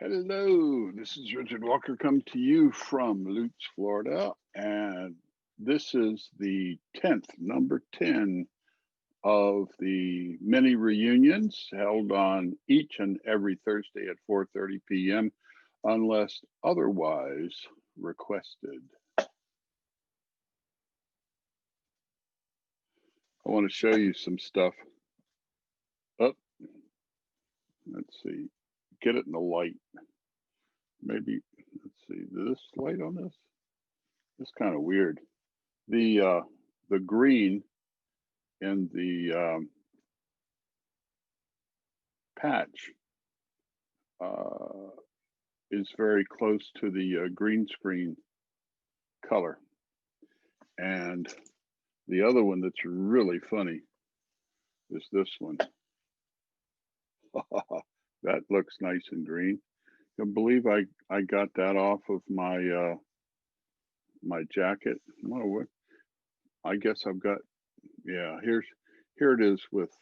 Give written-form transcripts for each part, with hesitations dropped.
Hello, this is Richard Walker coming to you from Lutz, Florida, and this is the 10th, number 10 of the many reunions held on each and every Thursday at 4:30 p.m. unless otherwise requested. I want to show you some stuff. Oh, let's see. Get it in the light. Maybe, let's see, this light on this? It's kind of weird. The green in the patch is very close to the green screen color. And the other one that's really funny is this one. That looks nice and green. I believe I got that off of my my jacket. Oh, I guess I've got, yeah, here it is with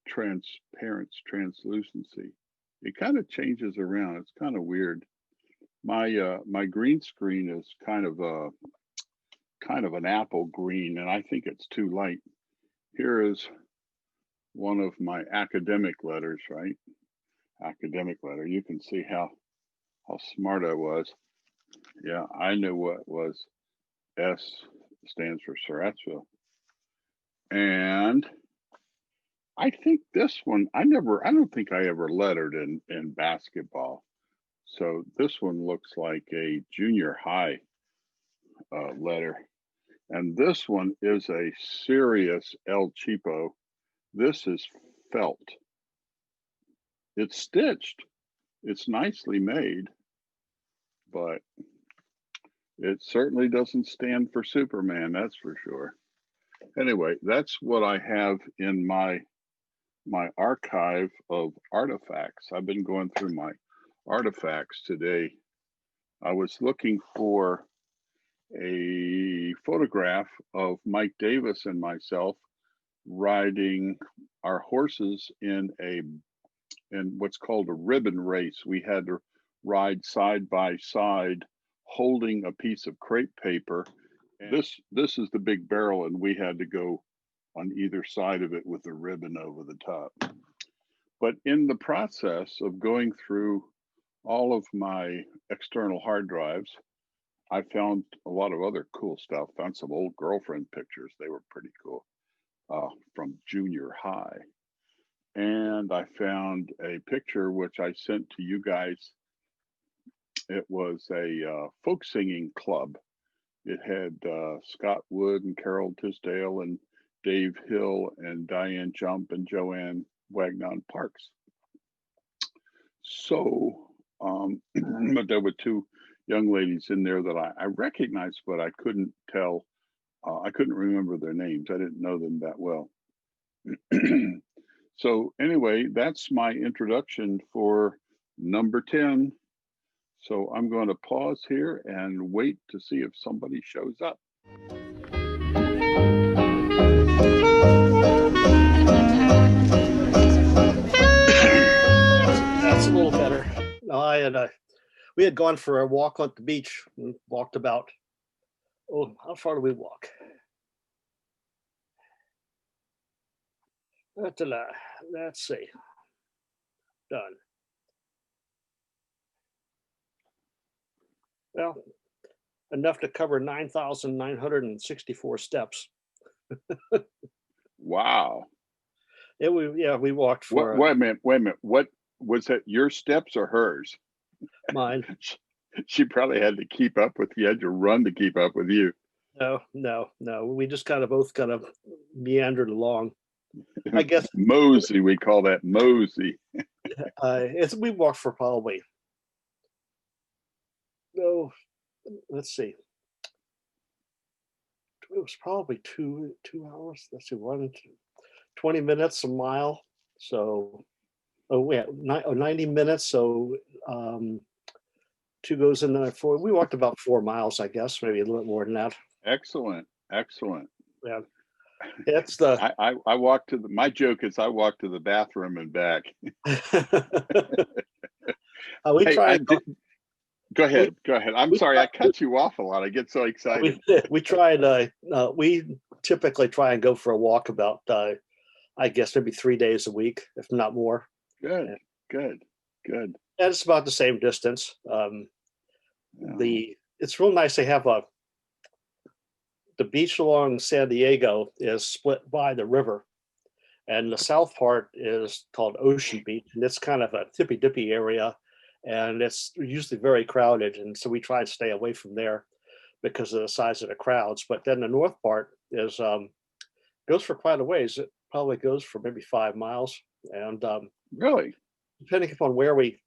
translucency. It kind of changes around. It's kind of weird. My my green screen is kind of an apple green, and I think it's too light. Here is one of my academic letters, right? Academic letter. You can see how smart I was. Yeah, I knew what was. S stands for Surrattsville. And I think this one, I don't think I ever lettered in basketball. So this one looks like a junior high letter. And this one is a serious El Cheapo. This is felt. It's stitched. It's nicely made, but it certainly doesn't stand for Superman, that's for sure. Anyway, that's what I have in my archive of artifacts. I've been going through my artifacts today. I was looking for a photograph of Mike Davis and myself riding our horses in what's called a ribbon race. We had to ride side by side holding a piece of crepe paper. And this is the big barrel, and we had to go on either side of it with a ribbon over the top. But in the process of going through all of my external hard drives, I found a lot of other cool stuff. Found some old girlfriend pictures. They were pretty cool from junior high. And I found a picture which I sent to you guys. It was a folk singing club. It had Scott Wood and Carol Tisdale and Dave Hill and Diane Jump and Joanne Wagnon Parks. So, but there were two young ladies in there that I recognized, but I couldn't tell. I couldn't remember their names. I didn't know them that well. So anyway, that's my introduction for number 10. So I'm going to pause here and wait to see if somebody shows up. That's a little better. No, we had gone for a walk on the beach and walked about, how far do we walk? Let's see. Done. Well, enough to cover 9,964 steps. Wow. We walked for. Wait a minute. What was that? Your steps or hers? Mine. She probably had to keep up with you. Had to run to keep up with you. No. We just both meandered along. I guess mosey. We call that mosey. We walked for probably oh, let's see. It was probably 2 hours. Let's see, 20 minutes a mile. So, oh yeah, 90 minutes. So, two goes in there, four. We walked about 4 miles, I guess, maybe a little bit more than that. Excellent. Excellent. Yeah, it's the. I walked to my joke is I walked to the bathroom and back. We Hey, tried. go ahead. Go ahead. I'm we sorry, tried, I cut you off a lot. I get so excited. we tried. We typically try and go for a walk about, I guess, maybe 3 days a week, if not more. Good, And good, good. it's about the same distance. Yeah. It's real nice to have the beach along San Diego is split by the river, and the south part is called Ocean Beach, and it's kind of a tippy dippy area, and it's usually very crowded, and so we try and stay away from there because of the size of the crowds. But then the north part is goes for quite a ways. It probably goes for maybe 5 miles, and Really? depending upon where we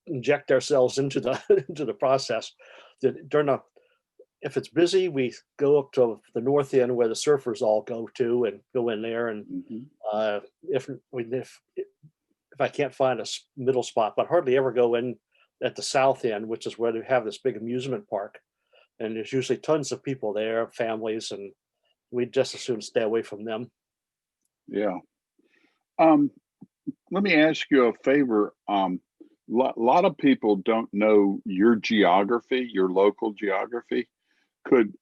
inject ourselves into the into the process, during the if it's busy, we go up to the north end where the surfers all go to and go in there. And Hmm. if I can't find a middle spot, but hardly ever go in at the south end, which is where they have this big amusement park. And there's usually tons of people there, families, and we just as soon stay away from them. Yeah. Um, Let me ask you a favor. Lot of people don't know your geography, your local geography. Could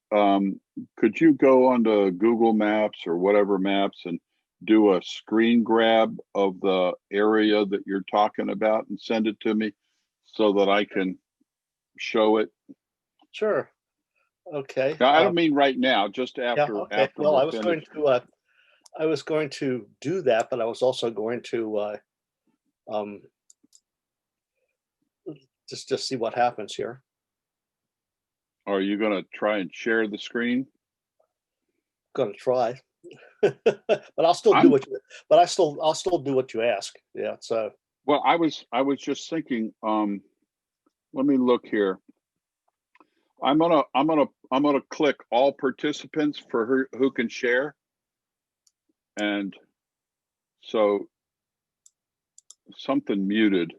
could you go onto Google Maps or whatever maps and do a screen grab of the area that you're talking about and send it to me so that I can show it? Sure. Okay. Now, I don't mean right now, just Yeah. after Okay. Well, we're finished. I was going to do that, but I was also going to um, just see what happens here. Are you going to try and share the screen? Going to try, but I'll still do I'm what you. I'll still do what you ask. Yeah. So well. I was just thinking. Let me look here. I'm gonna click all participants for who can share, and so something muted.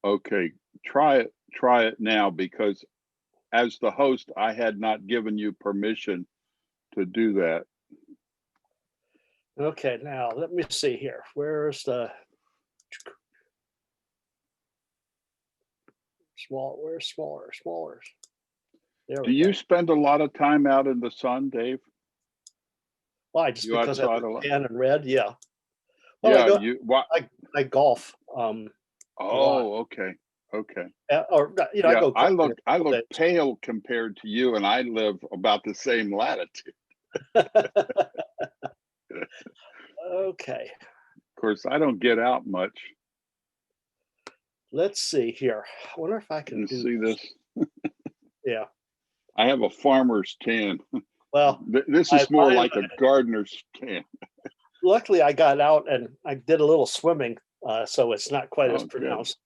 Okay, try it now because as the host, I had not given you permission to do that. okay. Now let me see here. Where's the small? Where's smaller? There Do we you go. spend a lot of time out in the sun, Dave? Why? Just You because I outside have a lot? tan and red? Yeah. Well, Yeah, you what? I golf a lot. Oh, okay. Okay. Or I Yeah, go golfing a I couple look days. pale compared to you, and I live about the same latitude. Okay. Of course, I don't get out much. Let's see here. I wonder if I can You do see this. this? Yeah. I have a farmer's tan. Well, This I is more mine, like a gardener's tan. luckily I got out and I did a little swimming, so it's not quite as Oh, good. pronounced.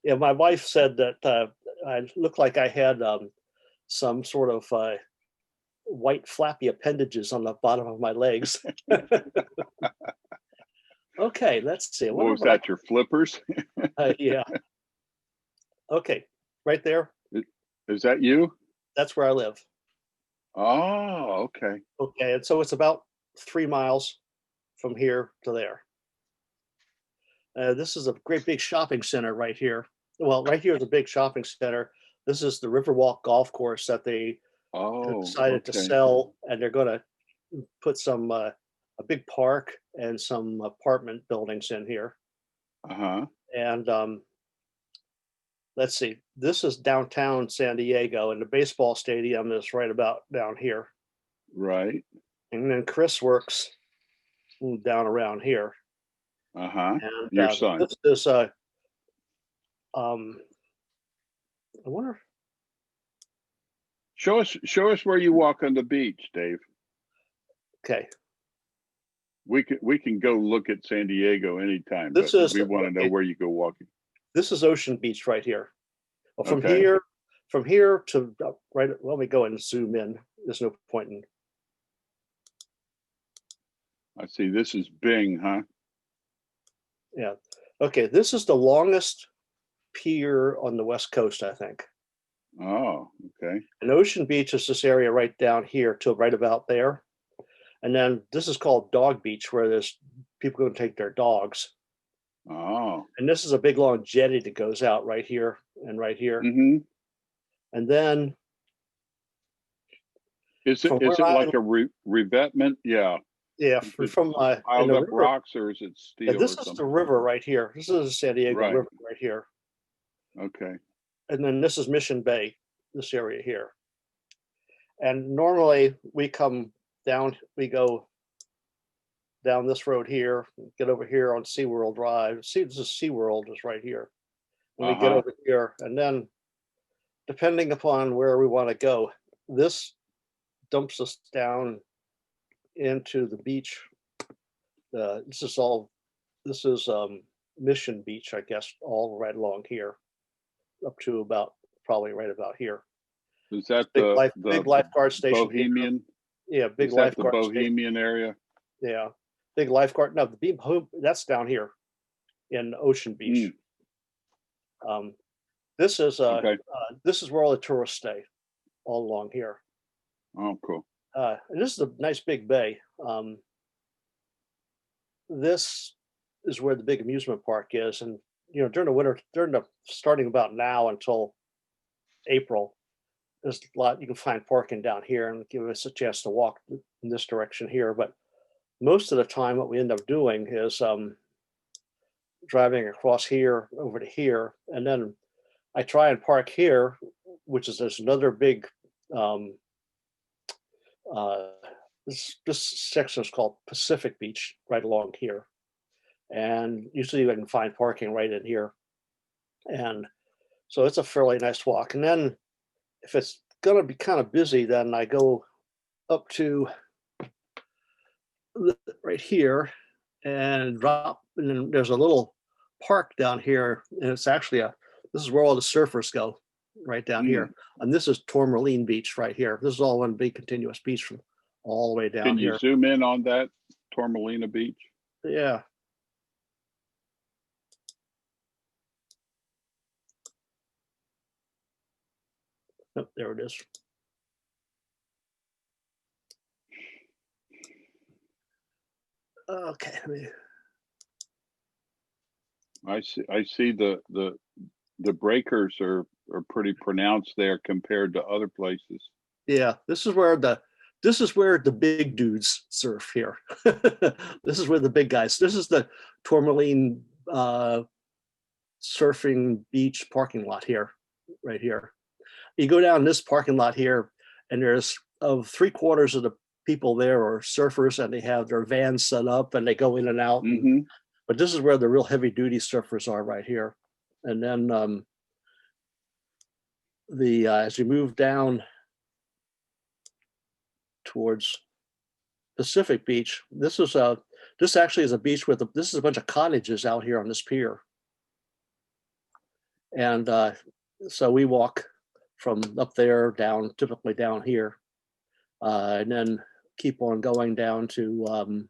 Yeah, my wife said that I looked like I had some sort of white flappy appendages on the bottom of my legs. Okay, let's see. I What wonder was what I that, your flippers? yeah. Okay, right there. Is that you? That's where I live. Oh, okay. Okay, and so it's about 3 miles from here to there. This is a great big shopping center right here. Well, right here is a big shopping center. This is the Riverwalk Golf Course that they have Oh, decided to okay. sell, and they're going to put a big park and some apartment buildings in here. Uh-huh. And let's see, this is downtown San Diego, and the baseball stadium is right about down here. Right. And then Chris works down around here. Uh-huh. And Your son. this is um, I wonder. Show us where you walk on the beach, Dave. Okay, We can go look at San Diego anytime, but this is we want to know okay. where you go walking. This is Ocean Beach right here. Well, Okay. from here to right, let me go and zoom in. There's no point in. I see. This is Bing, huh? Yeah. Okay. This is the longest pier on the West Coast, I think. Oh, okay. And Ocean Beach is this area right down here to right about there. And then this is called Dog Beach, where there's people going to take their dogs. Oh. And this is a big long jetty that goes out right here and right here. Mm-hmm. And then Is from where it I, like a revetment? Yeah. yeah, It's from in piled the up river. rocks, or is it Yeah, steel or this is the something? river right here. This is the San Diego Right. River right here. Okay. And then this is Mission Bay, this area here. And normally we come down, we go down this road here, get over here on SeaWorld Drive. See, this is SeaWorld is right here. And we get over here, and then depending upon where we want to go, this dumps us down into the beach. This is Mission Beach, I guess, all right along here, up to about probably right about here. Is that Big lifeguard station here. Bohemian? Yeah, big Is that the lifeguard station. Bohemian area? Yeah, big lifeguard. No, the beam that's down here in Ocean Beach. This is Okay. this is where all the tourists stay, all along here. Oh, cool. And this is a nice big bay. This is where the big amusement park is, and you know, during the winter, starting about now until April, there's a lot you can find parking down here and give us a chance to walk in this direction here. But most of the time, what we end up doing is driving across here over to here, and then I try and park here, which is there's another big. This section is called Pacific Beach, right along here, and usually I can find parking right in here, and so it's a fairly nice walk. And then if it's going to be kind of busy, then I go up to right here and drop, and then there's a little park down here, and it's actually this is where all the surfers go, right down here. And this is Tourmaline Beach right here. This is all one big continuous beach from all the way down Can here. you zoom in on that Tourmaline Beach? Yeah. Oh, there it is. Okay. I see the breakers are pretty pronounced there compared to other places. Yeah, this is where the big dudes surf here. This is where the big guys. This is the Tourmaline surfing beach parking lot here, right here. You go down this parking lot here, and there's of 3/4 of the people there are surfers, and they have their vans set up, and they go in and out. But this is where the real heavy duty surfers are right here. And then as you move down towards Pacific Beach, this actually is a beach with this is a bunch of cottages out here on this pier. And so we walk from up there down, typically down here, and then keep on going down to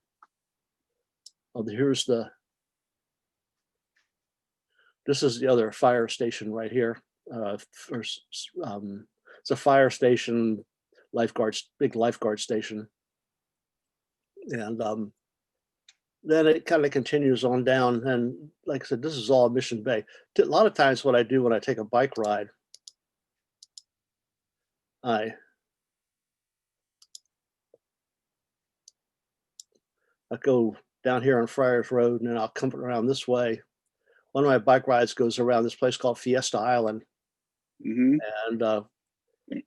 this is the other fire station right here. It's a fire station, big lifeguard station. And then it kind of continues on down. And like I said, this is all Mission Bay. A lot of times what I do when I take a bike ride, I go down here on Friars Road, and then I'll come around this way. One of my bike rides goes around this place called Fiesta Island, and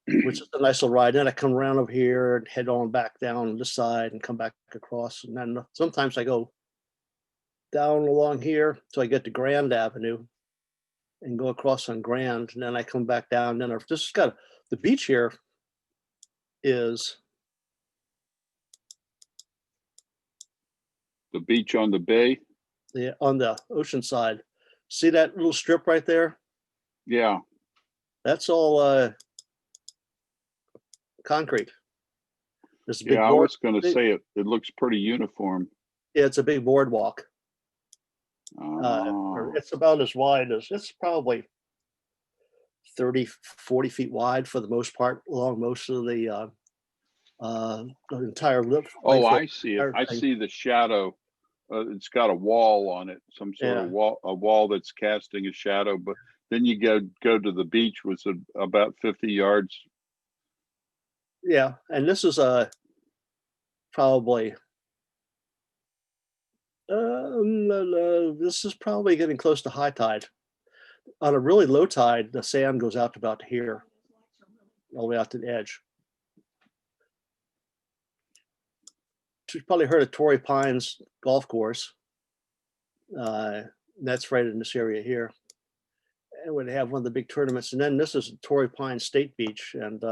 which is a nice little ride. Then I come around over here and head on back down this side and come back across. And then sometimes I go down along here till I get to Grand Avenue and go across on Grand, and then I come back down. And then this has got the beach here is the beach on the bay. Yeah, on the ocean side. See that little strip right there? Yeah. That's all concrete. There's a big Yeah, I board. was going to say it looks pretty uniform. Yeah, it's a big boardwalk. Oh, It's about as wide as, it's probably 30, 40 feet wide for the most part, along most of the entire length oh, of I see it. the I thing. see the shadow. It's got a wall on it, some sort of Yeah, wall that's casting a shadow. But then you go to the beach, was about 50 yards. yeah, and this is probably this is probably getting close to high tide. On a really low tide, the sand goes out to about here, all the way out to the edge. You've probably heard of Tory Pine's golf course. That's right in this area here. And would have one of the big tournaments. And then this is Tory Pine State Beach, and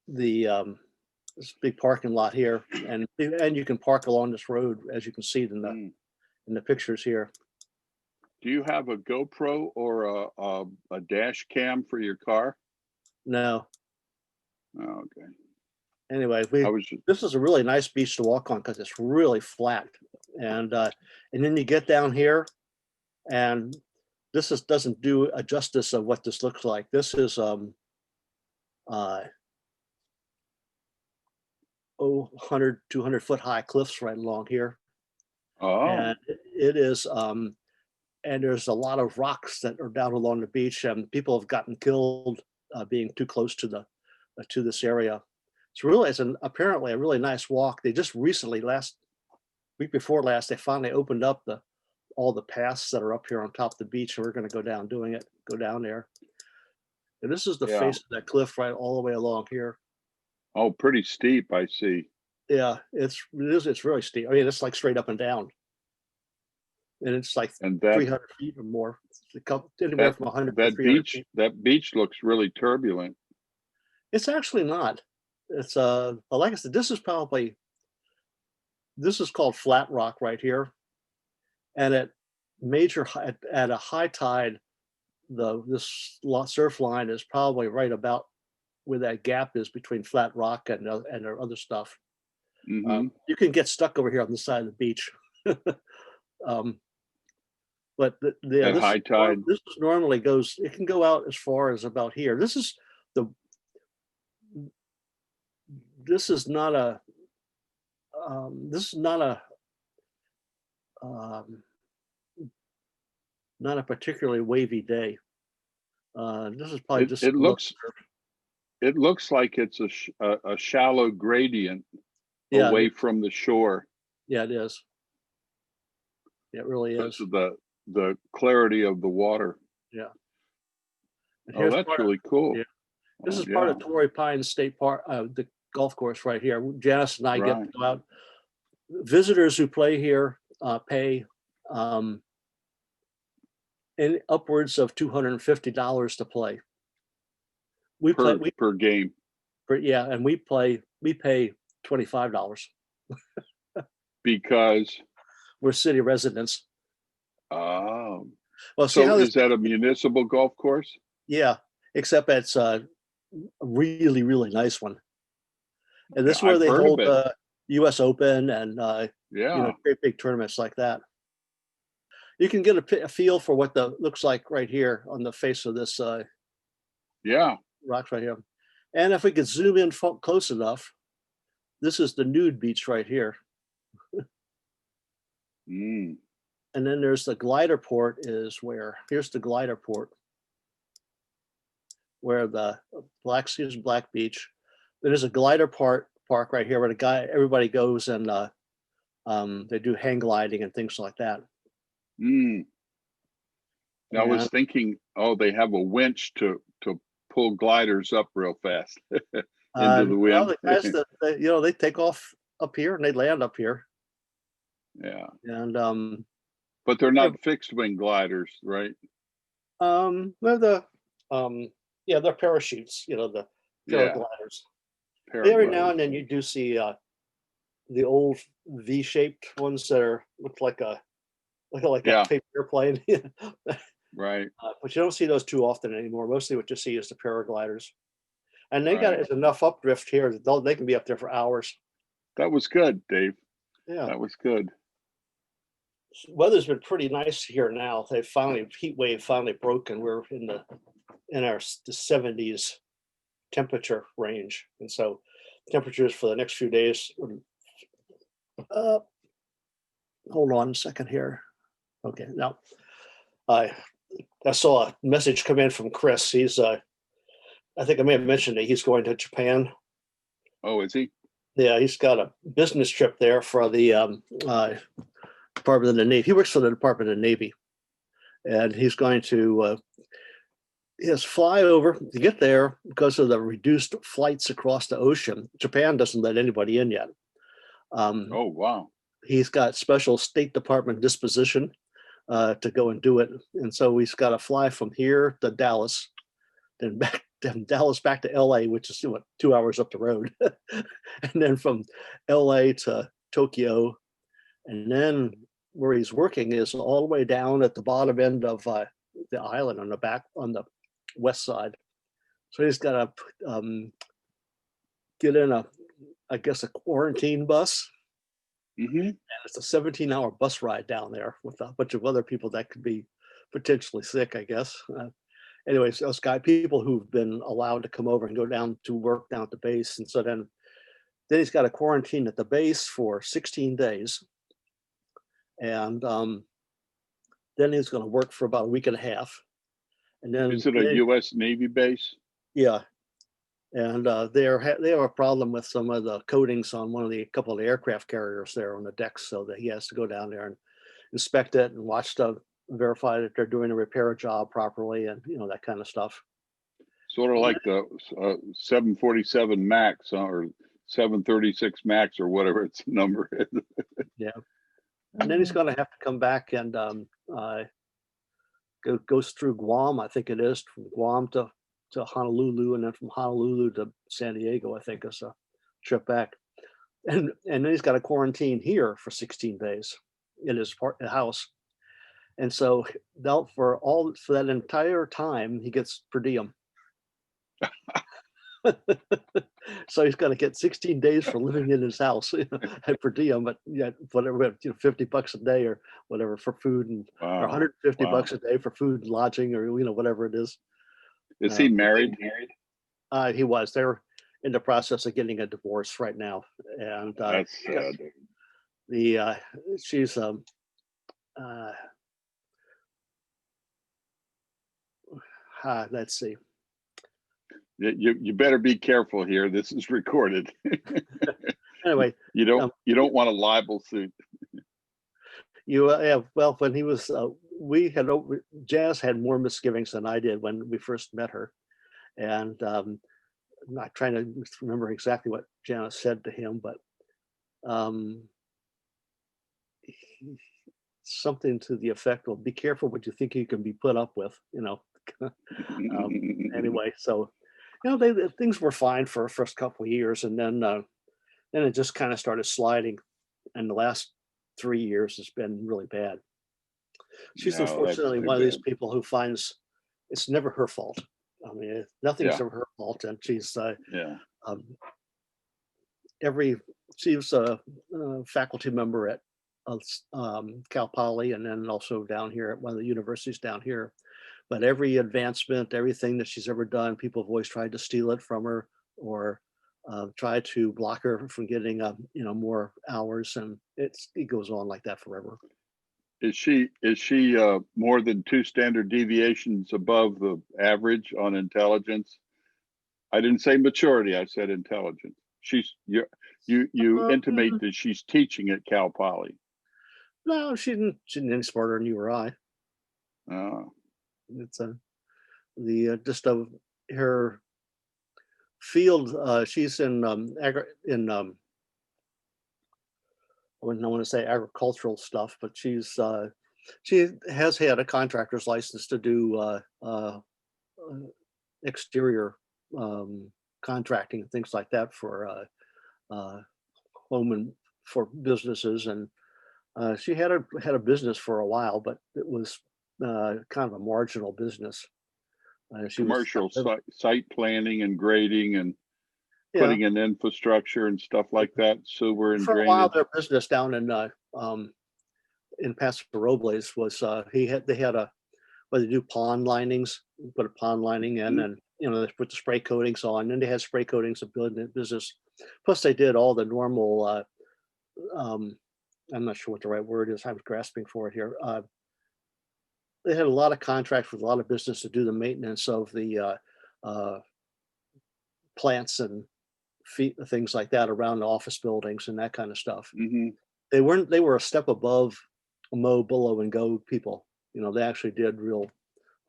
this big parking lot here, and you can park along this road, as you can see in the pictures here. Do you have a GoPro or a dash cam for your car? No. Oh, okay. Anyway, this is a really nice beach to walk on because it's really flat, and then you get down here, and this doesn't do a justice of what this looks like. This is 100, 200 foot high cliffs right along here. Oh, And it is and there's a lot of rocks that are down along the beach, and people have gotten killed being too close to this area. It's apparently a really nice walk. They just recently, week before last, they finally opened up all the paths that are up here on top of the beach, and we're going to go down there. And this is the yeah. face of that cliff right all the way along here. Oh, pretty steep, I see. Yeah, it's really steep. I mean, it's like straight up and down, and it's like And that 300 feet or more. Anywhere from 100 to 300 feet. That beach looks really turbulent. It's actually not. It's like I said, this is called flat rock right here, and at a high tide, this surf line is probably right about where that gap is between flat rock and their other stuff. Mm-hmm. You can get stuck over here on the side of the beach. But At high tide, this normally it can go out as far as about here. This is not a not a particularly wavy day. This is probably just it looks like it's a shallow gradient away from the shore. Yeah, it is. It really is. Because of the clarity of the water. Yeah. Oh, that's really cool. Yeah. This is part of Tory Pine State Park, the golf course right here. Janice and I get to go out. Visitors who play here pay in upwards of $250 to play. Per game. And we pay $25 because we're city residents. Oh, well, so is that a municipal golf course? Yeah, except it's a really, really nice one. And this is where they hold U.S. Open and great big tournaments like that. You can get a feel for what looks like right here on the face of this rocks right here. And if we could zoom in close enough, this is the nude beach right here. Mm. And then there's the glider port here's the glider port where the Black Beach. There's a glider park right here where everybody goes and they do hang gliding and things like that. Mm. I was thinking, they have a winch to pull gliders up real fast into the wind. Well, the guys they take off up here and they land up here. Yeah. And but they're not fixed wing gliders, right? They're they're parachutes, the paragliders. Every now and then you do see the old V-shaped ones that look like a paper airplane. Right. But you don't see those too often anymore. Mostly what you see is the paragliders. And they got Right. enough updrift here that they can be up there for hours. That was good, Dave. Yeah. That was good. Weather's been pretty nice here now. Heat wave finally broke, and we're in the 70s temperature range. And so temperatures for the next few days. Uh, hold on a second here. Okay, now I saw a message come in from Chris. He's I think I may have mentioned it. He's going to Japan. Oh, is he? Yeah, he's got a business trip there for the Department of the Navy. He works for the Department of the Navy, and he's going to fly over to get there because of the reduced flights across the ocean. Japan doesn't let anybody in yet. Oh, wow. He's got special State Department disposition to go and do it, and so he's got to fly from here to Dallas, then back from Dallas back to L.A., which is 2 hours up the road, and then from L.A. to Tokyo, and then where he's working is all the way down at the bottom end of the island on the west side. So he's got to get in I guess a quarantine bus. Mm-hmm. And it's a 17-hour bus ride down there with a bunch of other people that could be potentially sick, I guess. Anyways, those people who've been allowed to come over and go down to work down at the base. And so then he's got a quarantine at the base for 16 days. And then he's going to work for about a week and a half. And then Is it a U.S. Navy base? Yeah. And they have a problem with some of the coatings on couple of the aircraft carriers there on the decks, so that he has to go down there and inspect it and verify that they're doing a repair job properly, and that kind of stuff. Sort of like the 747 Max or 736 Max or whatever its number is. Yeah. And then he's going to have to come back and goes through Guam, I think it is, from Guam to Honolulu, and then from Honolulu to San Diego, I think is a trip back. And then he's got a quarantine here for 16 days in his house. And so for that entire time, he gets per diem. So he's got to get 16 days for living in his house per diem, but whatever, $50 a day or whatever for food, and or $150 a day for food and lodging, or whatever it is. Is he married? He was. They're in the process of getting a divorce right now, and that's sad. She's let's see. You better be careful here. This is recorded. Anyway, you don't want a libel suit. Well, when he was, Jazz had more misgivings than I did when we first met her, and I'm not trying to remember exactly what Janice said to him, but something to the effect of, "Be careful what you think you can be put up with," Anyway, so things were fine for the first couple of years, and then it just kind of started sliding, and the last 3 years has been really bad. She's unfortunately one of these people who finds it's never her fault. I mean, nothing's ever her fault, and she's she was a faculty member at Cal Poly, and then also down here at one of the universities down here. But every advancement, everything that she's ever done, people have always tried to steal it from her, or try to block her from getting more hours, and it goes on like that forever. Is she more than 2 standard deviations above the average on intelligence? I didn't say maturity. I said intelligence. You intimate that she's teaching at Cal Poly. No, she didn't any smarter than you or I. Oh. It's her field. She's in I wouldn't want to say agricultural stuff, but she has had a contractor's license to do exterior contracting and things like that for home and for businesses, and she had a business for a while, but it was kind of a marginal business. She was, Commercial site planning and grading and yeah, putting in infrastructure and stuff like that, sewer and for a while, drainage. their business down in Paso Robles was they had a where they do pond linings, put a pond lining in, Mhm. and they put the spray coatings on, and they had spray coatings of business. Plus, they did all the normal. Um, I'm not sure what the right word is. I'm grasping for it here. They had a lot of contracts with a lot of business to do the maintenance of the uh, plants and things like that around the office buildings and that kind of stuff. Mhm. They were a step above mow, billow, and go people. They actually did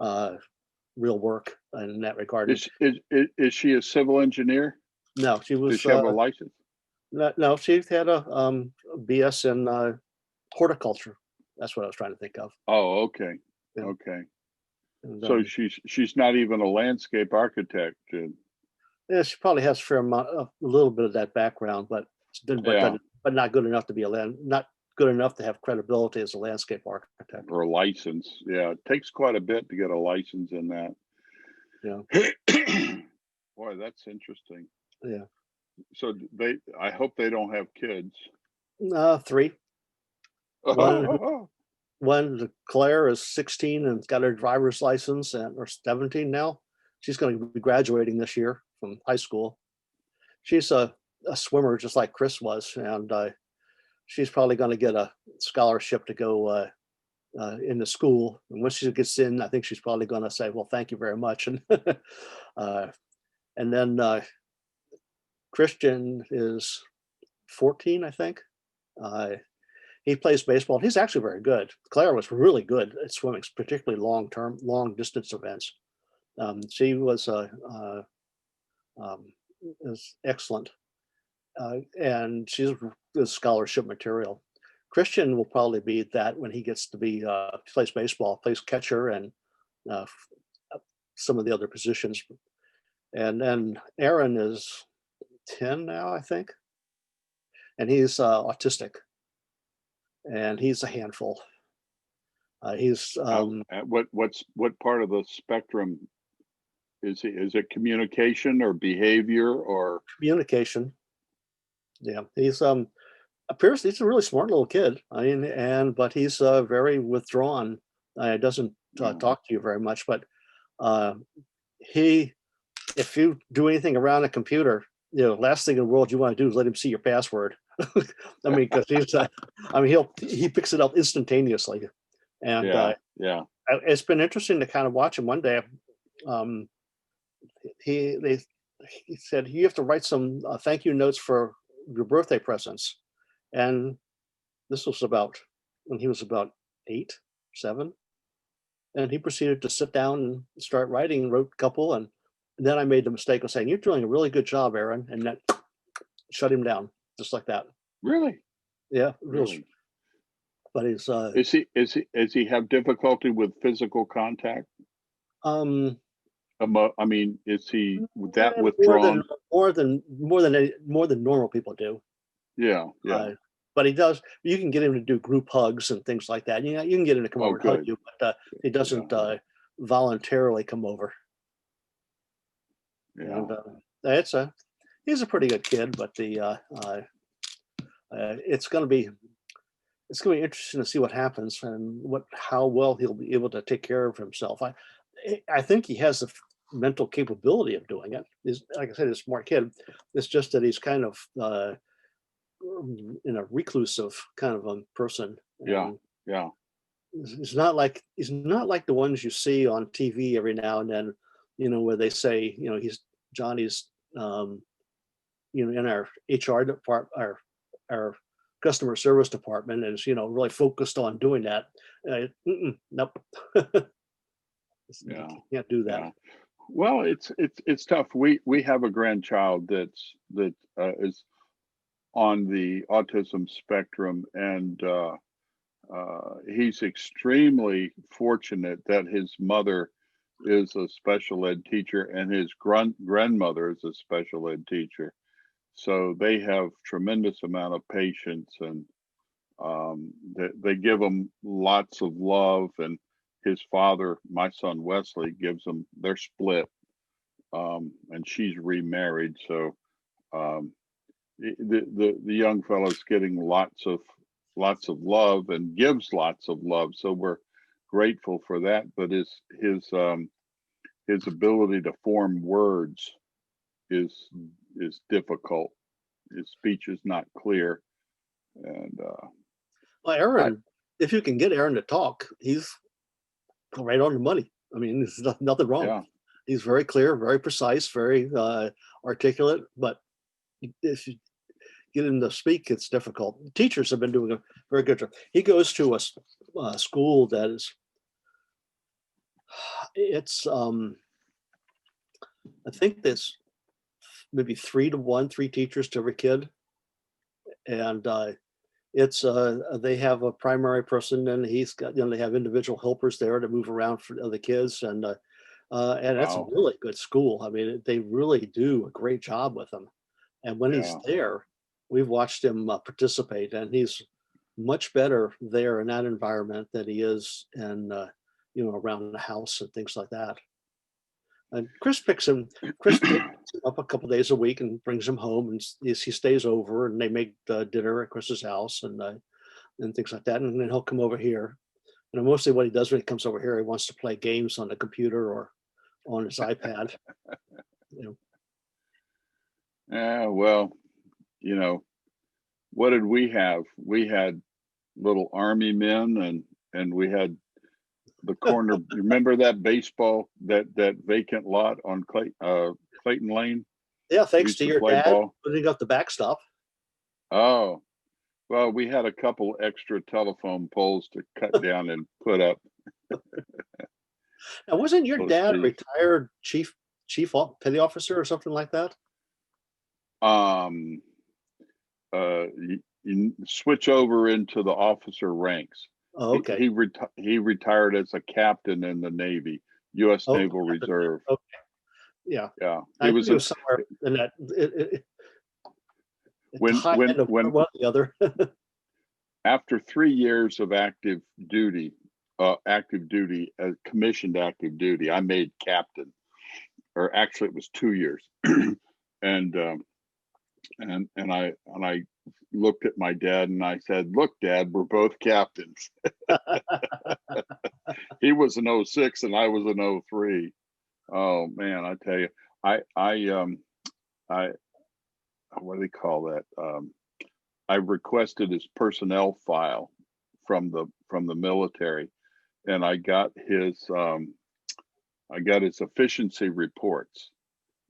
uh, real work in that regard. And Is she a civil engineer? no, she Does was she have a license? no, she had a BS in horticulture. That's what I was trying to think of. Oh, okay. Yeah. Okay. And, So she's not even a landscape architect. yeah, she probably has a little bit of that background, but Yeah, but not good enough to be not good enough to have credibility as a landscape architect. or a license. Yeah, it takes quite a bit to get a license in that. Yeah, Boy, that's interesting. yeah. So I hope they don't have kids. Three. One, Claire is 16 and got her driver's license, and or 17 now. She's going to be graduating this year from high school. She's a swimmer just like Chris was, and she's probably going to get a scholarship to go into school. And when she gets in, I think she's probably going to say, "Well, thank you very much." And uh, and then Cristian is 14, I think. Uh, he plays baseball. He's actually very good. Claire was really good at swimming, particularly long distance events. She was is excellent, and she's good scholarship material. Cristian will probably be that when he gets to be plays baseball, plays catcher, and uh, some of the other positions. And then Erin is 10 now, I think, and he's autistic, and he's a handful. He's What part of the spectrum is he? Is it communication or behavior or? communication. Yeah, he's appears he's a really smart little kid. I mean, but he's very withdrawn. Doesn't Yeah. talk to you very much. But uh, he, if you do anything around a computer, last thing in the world you want to do is let him see your password. I mean, because he picks it up instantaneously, and Yeah. it's been interesting to kind of watch him. One day, um, he they he said you have to write some thank you notes for your birthday presents, and this was about when he was about 8, 7, and he proceeded to sit down and start writing. And wrote a couple, and then I made the mistake of saying, "You're doing a really good job, Erin," and that shut him down just like that. Really? Yeah, real. Really? But he's Is he have difficulty with physical contact? um I mean, is he that more than withdrawn? more than normal people do. Yeah. Yeah. Uh, but he does. You can get him to do group hugs and things like that. You can get him to come Oh, over and hug good. you, but he doesn't Yeah. voluntarily come over. Yeah. And it's a he's a pretty good kid, but it's going to be interesting to see what happens and how well he'll be able to take care of himself. I think he has the mental capability of doing it. He's, like I said, he's a smart kid. It's just that he's kind of in a reclusive kind of a person. Yeah. And Yeah. he's not like the ones you see on TV every now and then, where they say, he's Johnny's, in our HR department, our customer service department is, really focused on doing that. Nope. Yeah. You can't do that. Yeah. Well, it's tough. We have a grandchild that is on the autism spectrum, and he's extremely fortunate that his mother is a special ed teacher and his grandmother is a special ed teacher. So they have tremendous amount of patience, and they give him lots of love, and his father, my son Wesley, gives them, they're split, and she's remarried. So the young fellow's getting lots of love and gives lots of love. So we're grateful for that. But his ability to form words is difficult. His speech is not clear, and well, Erin, if you can get Erin to talk, he's right on the money. I mean, there's nothing wrong. yeah. He's very clear, very precise, very articulate. But if you get him to speak, it's difficult. Teachers have been doing a very good job. He goes to a school that is, it's I think there's maybe 3 to 1, 3 teachers to every kid, and it's they have a primary person, and he's got, they have individual helpers there to move around for the kids, and it's a Wow. really good school. I mean, they really do a great job with him. And when he's Yeah. there, we've watched him participate, and he's much better there in that environment than he is in around the house and things like that. And Chris takes him up a couple days a week and brings him home, and he stays over, and they make dinner at Chris's house and things like that. And then he'll come over here. And mostly what he does when he comes over here, he wants to play games on the computer or on his iPad. Yeah, well, what did we have? We had little army men, and we had the corner. Remember that baseball, that vacant lot on Clayton Lane? Yeah, thanks to your dad ball. putting up the backstop. Oh, well, we had a couple extra telephone poles to cut down and put up. Now, wasn't your dad a retired chief petty officer or something like that? You switch over into the officer ranks. Oh, okay. He retired as a captain in the Navy, U.S. Naval Reserve. Okay. Yeah. Yeah. He was somewhere in that. When one or the other. After 3 years of active duty, commissioned active duty, I made captain, or actually it was 2 years, and I looked at my dad and I said, "Look, Dad, we're both captains." He was an 06 and I was an 03. Oh man, I tell you, I what do they call that? I requested his personnel file from the military, and I got his efficiency reports.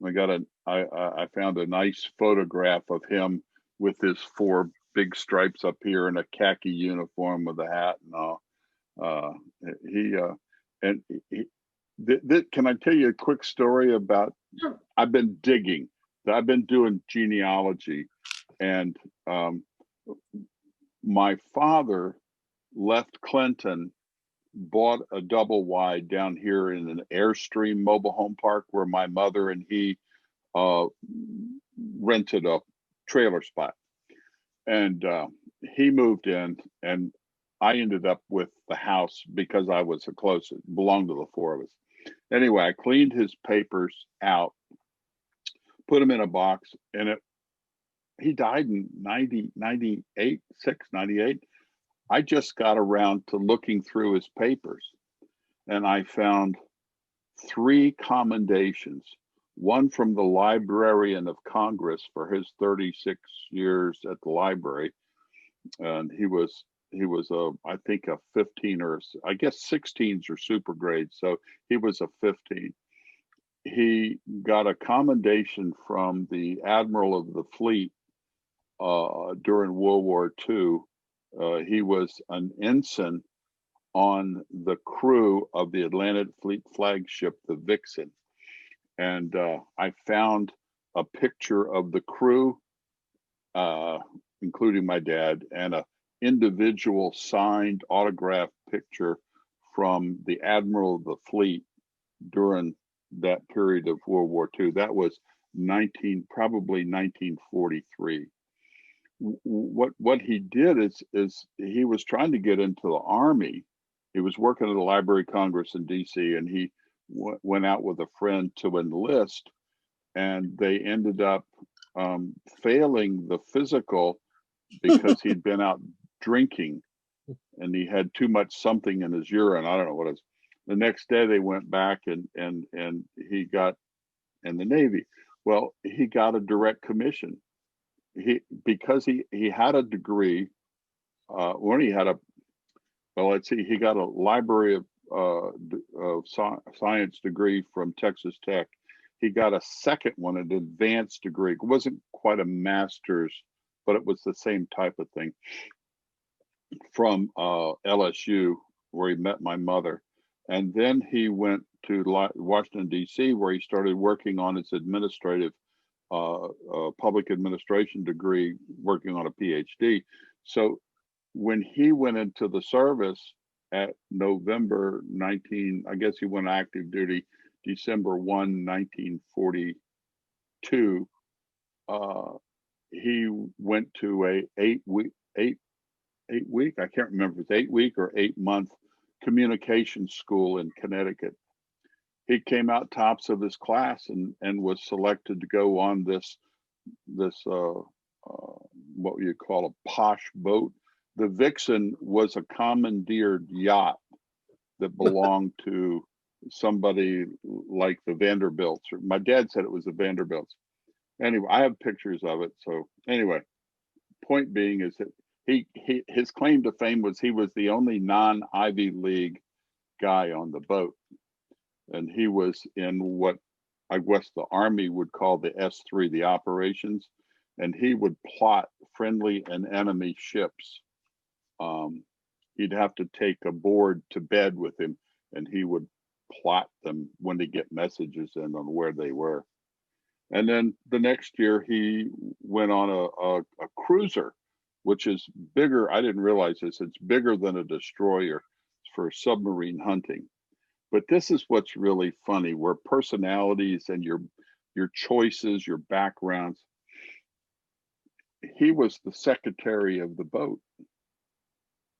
I found a nice photograph of him with his 4 big stripes up here and a khaki uniform with a hat and all. Can I tell you a quick story about? Sure. I've been digging. I've been doing genealogy, and my father left Clinton, bought a double wide down here in an Airstream mobile home park where my mother and he rented a trailer spot, and he moved in, and I ended up with the house because I was the closest. It belonged to the 4 of us. Anyway, I cleaned his papers out, put them in a box, and he died in 98. I just got around to looking through his papers, and I found 3 commendations. One from the Librarian of Congress for his 36 years at the library, and he was I think a 15, or I guess 16s are super grades, so he was a 15. He got a commendation from the Admiral of the Fleet during World War II. He was an ensign on the crew of the Atlantic Fleet flagship, the Vixen. And I found a picture of the crew, including my dad, and an individual signed autograph picture from the Admiral of the Fleet during that period of World War II. That was probably 1943. What he did is he was trying to get into the Army he was working at the Library of Congress in D.C. and he went out with a friend to enlist, and they ended up failing the physical because he'd been out drinking and he had too much something in his urine. I don't know what it is. The next day they went back and he got in the Navy. Well, he got a direct commission. Because he had a degree, when he had a, well, let's see, he got a Library of Science degree from Texas Tech. He got a second one, an advanced degree. It wasn't quite a master's, but it was the same type of thing, from LSU, where he met my mother. And then he went to Washington, D.C., where he started working on his administrative public administration degree, working on a PhD. So when he went into the service at November 19, I guess he went active duty December 1, 1942, he went to a 8 week, I can't remember if it's 8 week or 8 month communication school in Connecticut. He came out tops of his class and was selected to go on this what you call a posh boat. The Vixen was a commandeered yacht that belonged to somebody like the Vanderbilts, or my dad said it was the Vanderbilts. Anyway, I have pictures of it. So anyway, point being is that his claim to fame was he was the only non-Ivy League guy on the boat. And he was in what I guess the Army would call the S3, the operations, and he would plot friendly and enemy ships. He'd have to take a board to bed with him, and he would plot them when they get messages in on where they were. And then the next year he went on a cruiser, which is bigger. I didn't realize this. It's bigger than a destroyer for submarine hunting. But this is what's really funny, where personalities and your choices, your backgrounds. He was the secretary of the boat.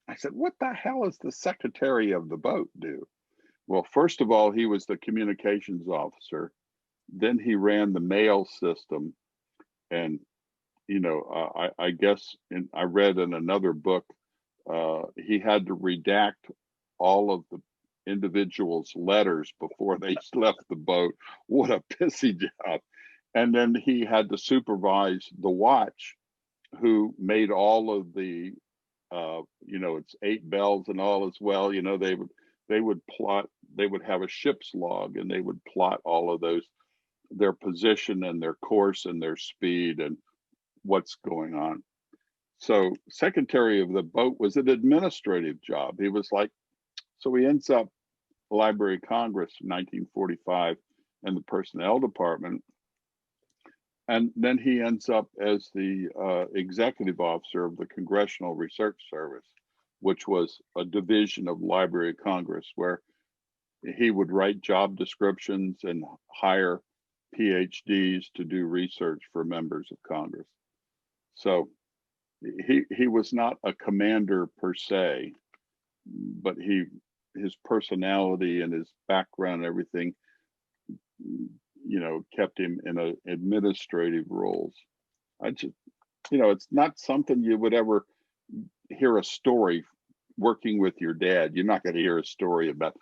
I said, what the hell does the secretary of the boat do? Well, first of all, he was the communications officer. Then he ran the mail system. And, you know, I guess I read in another book, he had to redact all of the individuals' letters before they left the boat. What a pissy job. And then he had to supervise the watch, who made all of the you know, it's 8 bells and all as well. You know, they would plot, they would have a ship's log, and they would plot all of those, their position and their course and their speed and what's going on. So secretary of the boat was an administrative job. He was like, so he ends up Library of Congress in 1945 and the personnel department. And then he ends up as the executive officer of the Congressional Research Service, which was a division of Library of Congress, where he would write job descriptions and hire PhDs to do research for members of Congress. So he was not a commander per se, but his personality and his background and everything, you know, kept him in administrative roles. I just, you know, it's not something you would ever hear a story working with your dad. You're not going to hear a story about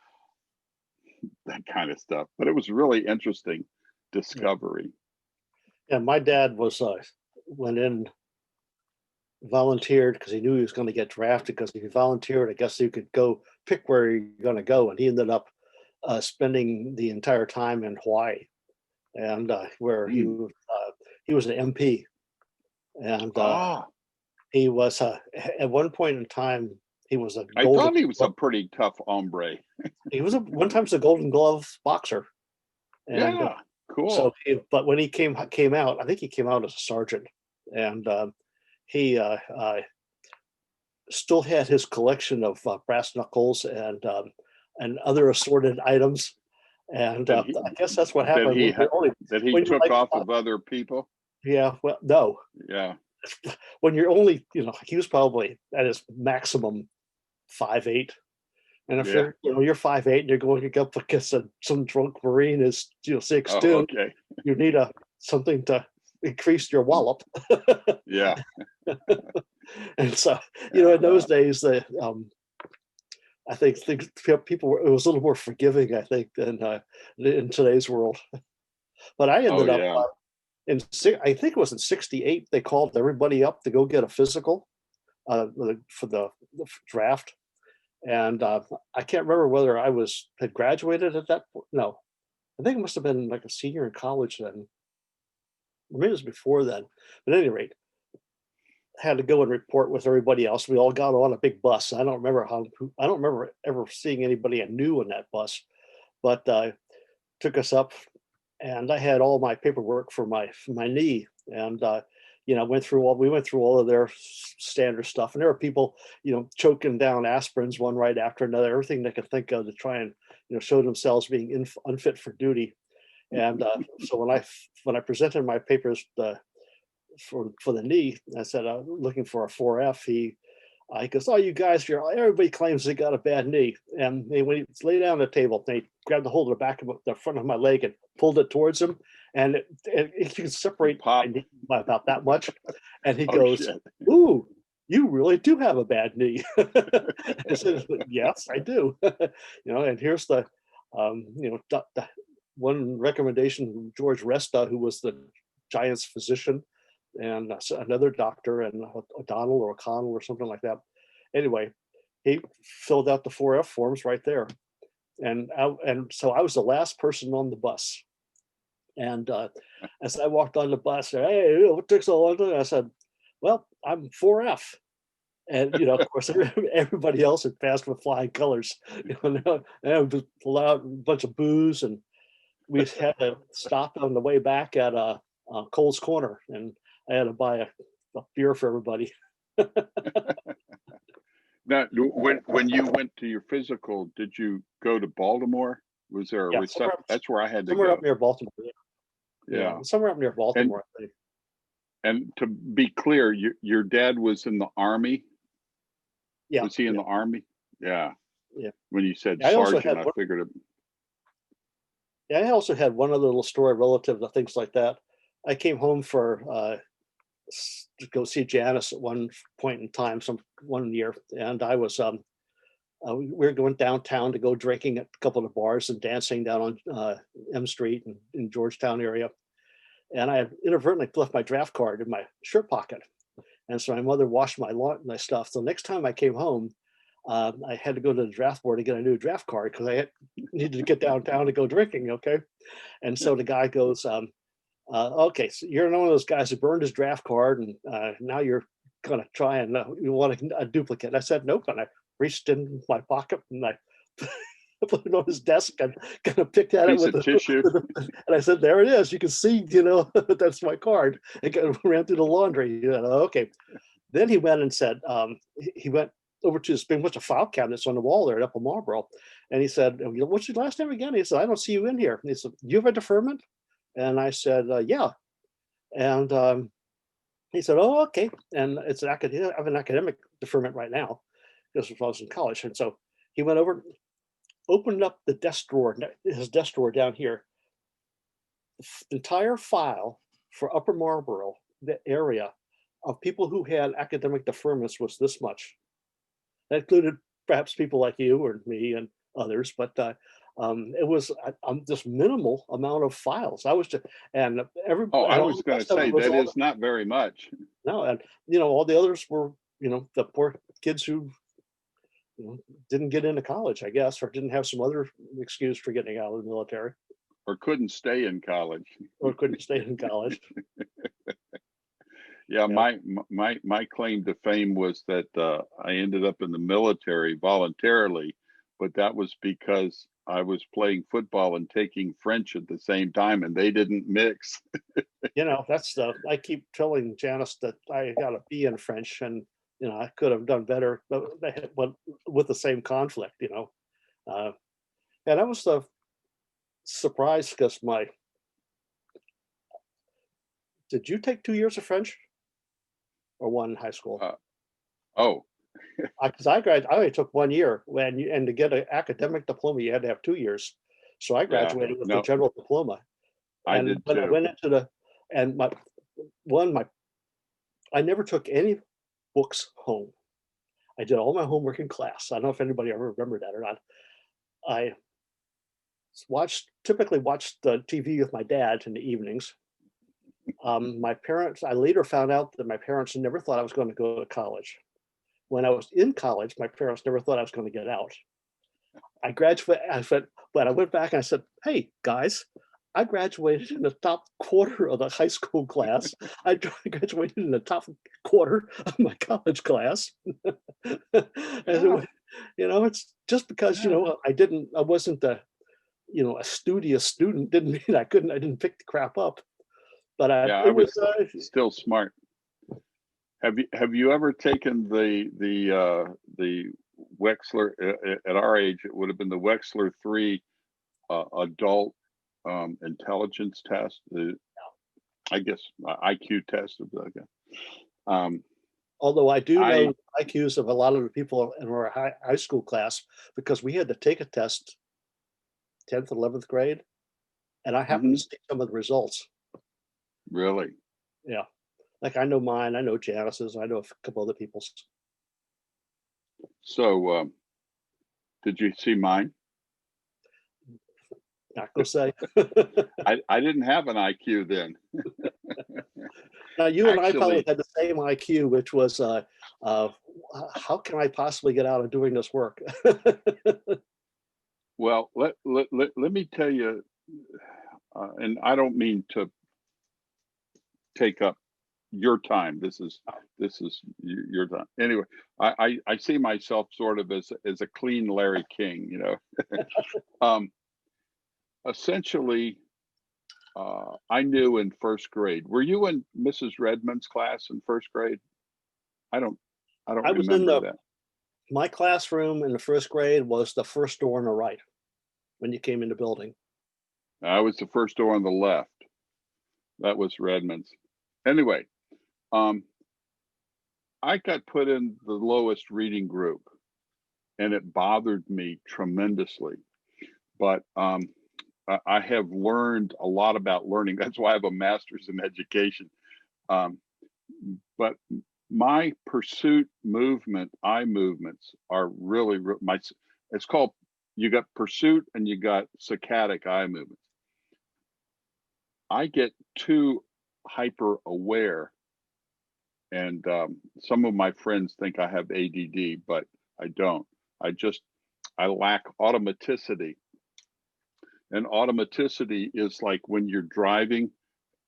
that kind of stuff, but it was really interesting discovery. Yeah, my dad was went in, volunteered because he knew he was going to get drafted, because if he volunteered, I guess you could go pick where you're going to go, and he ended up spending the entire time in Hawaii, and where he was an MP, and he was at one point in time he was a. I thought he was a pretty tough hombre. He was one time a Golden Glove boxer. And, yeah, cool. So, but when he came out, I think he came out as a sergeant, and he still had his collection of brass knuckles and other assorted items. And I guess that's what happened. That he took off of other people. Yeah. Well, no. Yeah. When you're only, you know, he was probably at his maximum 5'8", And if Yeah. you're 5'8" and you're going up against some drunk Marine is 6'2", Oh, okay. you need something to increase your wallop. Yeah. And so, Yeah. in those days, I think people were, it was a little more forgiving, I think, than in today's world. But I Oh, ended up yeah. I think it was in '68, they called everybody up to go get a physical for the draft. And I can't remember whether I had graduated at that point. No, I think it must have been like a senior in college then. Or maybe it was before then. But at any rate, I had to go and report with everybody else. We all got on a big bus. I don't remember ever seeing anybody I knew in that bus, but took us up, and I had all my paperwork for my knee, and we went through all of their standard stuff, and there were people choking down aspirins one right after another, everything they could think of to try and show themselves being unfit for duty. And so when I presented my papers for the knee, I said looking for a 4F. He goes, "Oh, you guys, everybody claims they got a bad knee." And when he lay down on the table, they grabbed the hold of the back of the front of my leg and pulled it towards him, and you can separate my knee by about that much. And he goes, shit. "Ooh, you really do have a bad knee." I said, "Yes, I do." And here's the one recommendation from George Resta, who was the Giants physician, and another doctor, and O'Donnell or O'Connell or something like that. Anyway, he filled out the 4F forms right there. And so I was the last person on the bus. And as I walked on the bus, "Hey, what took so long?" I said, "Well, I'm 4F." And of course, everybody else had passed with flying colors. And allowed a bunch of booze, and we had to stop on the way back at Cole's Corner, and I had to buy a beer for everybody. Now, when you went to your physical, did you go to Baltimore? Was there a Yeah, That's where I had to somewhere go. up near Baltimore. Yeah. Somewhere up near Baltimore, I think. And to be clear, your dad was in the Army? Yeah. Was he in the Army? Yeah. Yeah. When you said I also sergeant, had I figured it. Yeah, I also had one other little story relative to things like that. I came home to go see Janice at one point in time, one year, and I was we were going downtown to go drinking at a couple of bars and dancing down on M Street in Georgetown area, and I had inadvertently left my draft card in my shirt pocket, and so my mother washed my stuff. So next time I came home, I had to go to the draft board to get a new draft card because I needed to get downtown to go drinking. Okay, and so the guy goes, "Okay, so you're one of those guys who burned his draft card, and now you're going to try and you want a duplicate." I said, "Nope," and I reached in my pocket and I put it on his desk and kind of picked at it with tissue. and I said, "There it is. You can see, that's my card." And ran through the laundry. Okay. Then he went and said, he went over to a bunch of file cabinets on the wall there at Upper Marlboro, and he said, "What's your last name again?" He said, "I don't see you in here." And he said, "Do you have a deferment?" And I said, "Yeah." And he said, "Oh, okay." And I have an academic deferment right now because I was in college. And so he went over, opened up his desk drawer down here. The entire file for Upper Marlboro, the area of people who had academic deferments was this much. That included perhaps people like you or me and others, but it was this minimal amount of files. I was just, and everybody. Oh, I was going to say that is not very much. No, and all the others were, the poor kids who didn't get into college, I guess, or didn't have some other excuse for getting out of the military, or couldn't stay in college, or couldn't stay in college. Yeah, my claim to fame was that I ended up in the military voluntarily, but that was because I was playing football and taking French at the same time, and they didn't mix. That's I keep telling Janice that I got a B in French, and I could have done better, but with the same conflict, and that was the surprise because did you take 2 years of French or one in high school? Oh, Because I only took 1 year and to get an academic diploma, you had to have 2 years. So I Yeah, graduated with a no, general diploma. I And did when I too. went into I never took any books home. I did all my homework in class. I don't know if anybody ever remembered that or not. I typically watched the TV with my dad in the evenings. My parents, I later found out that my parents never thought I was going to go to college. When I was in college, my parents never thought I was going to get out. I graduated, but I went back and I said, hey, guys, I graduated in the top quarter of the high school class. I graduated in the top quarter of my college class. Yeah, It's just because, yeah, I wasn't a studious student didn't mean I didn't pick the crap up. But yeah. I it was, was still smart. Have you ever taken the Wechsler at our age? It would have been the Wechsler 3 adult intelligence test. I guess IQ test. Um, although I do I know IQs of a lot of the people in our high school class because we had to take a test 10th, 11th grade, and I happened mhm, to see some of the results. really. Yeah. Like I know mine, I know Janice's, I know a couple other people's. So, did you see mine? Not gonna say. I didn't have an IQ then. Now you and I probably Actually, had the same IQ, which was uh, how can I possibly get out of doing this work? well, let me tell you, and I don't mean to take up your time. This is your time. Anyway, I see myself sort of as a clean Larry King, Um, essentially, I knew in first grade. Were you in Mrs. Redmond's class in first grade? I don't I don't I was in remember that. my classroom in the first grade was the first door on the right when you came in the building. I was the first door on the left. That was Redmond's. Anyway, um, I got put in the lowest reading group, and it bothered me tremendously. But I have learned a lot about learning. That's why I have a master's in education. Um, but my pursuit movement, eye movements are really my. It's called. You got pursuit and you got saccadic eye movements. I get too hyper aware, and some of my friends think I have ADD, but I don't. I lack automaticity, and automaticity is like when you're driving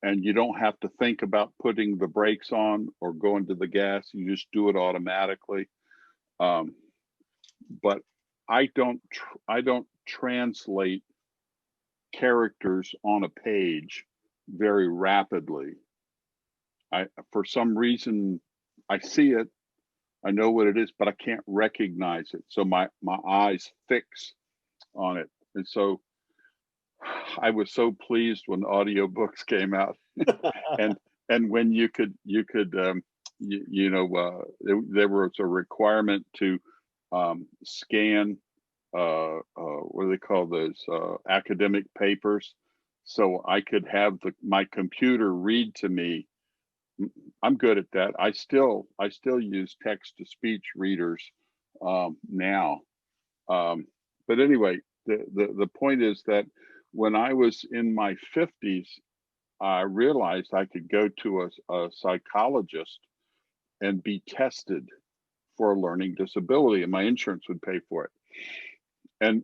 and you don't have to think about putting the brakes on or going to the gas. You just do it automatically. Um, but I don't translate characters on a page very rapidly. For some reason, I see it, I know what it is, but I can't recognize it. So my eyes fix on it. And so I was so pleased when audiobooks came out. and and when there was a requirement to scan what do they call those academic papers, so I could have my computer read to me. I'm good at that. I still use text to speech readers now. But anyway, the point is that when I was in my 50s, I realized I could go to a psychologist and be tested for a learning disability, and my insurance would pay for it. And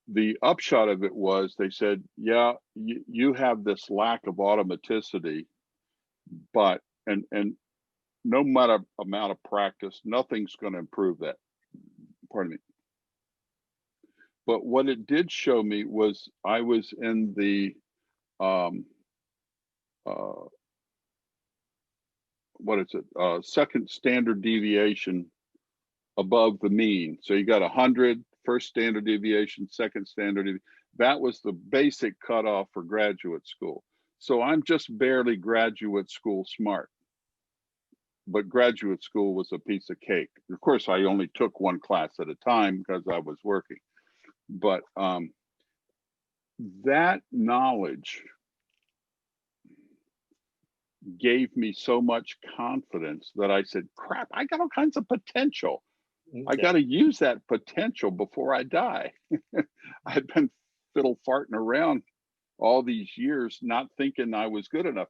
the upshot of it was they said, yeah, you have this lack of automaticity, but and no matter amount of practice, nothing's going to improve that. Pardon me. But what it did show me was I was in the um, uh, what is it? Second standard deviation above the mean. So you got 100, first standard deviation, second standard deviation. That was the basic cutoff for graduate school. So I'm just barely graduate school smart. but graduate school was a piece of cake. Of course, I only took one class at a time because I was working. But that knowledge gave me so much confidence that I said, crap, I got all kinds of potential. I got to use that potential before I die. I'd been fiddle farting around all these years, not thinking I was good enough.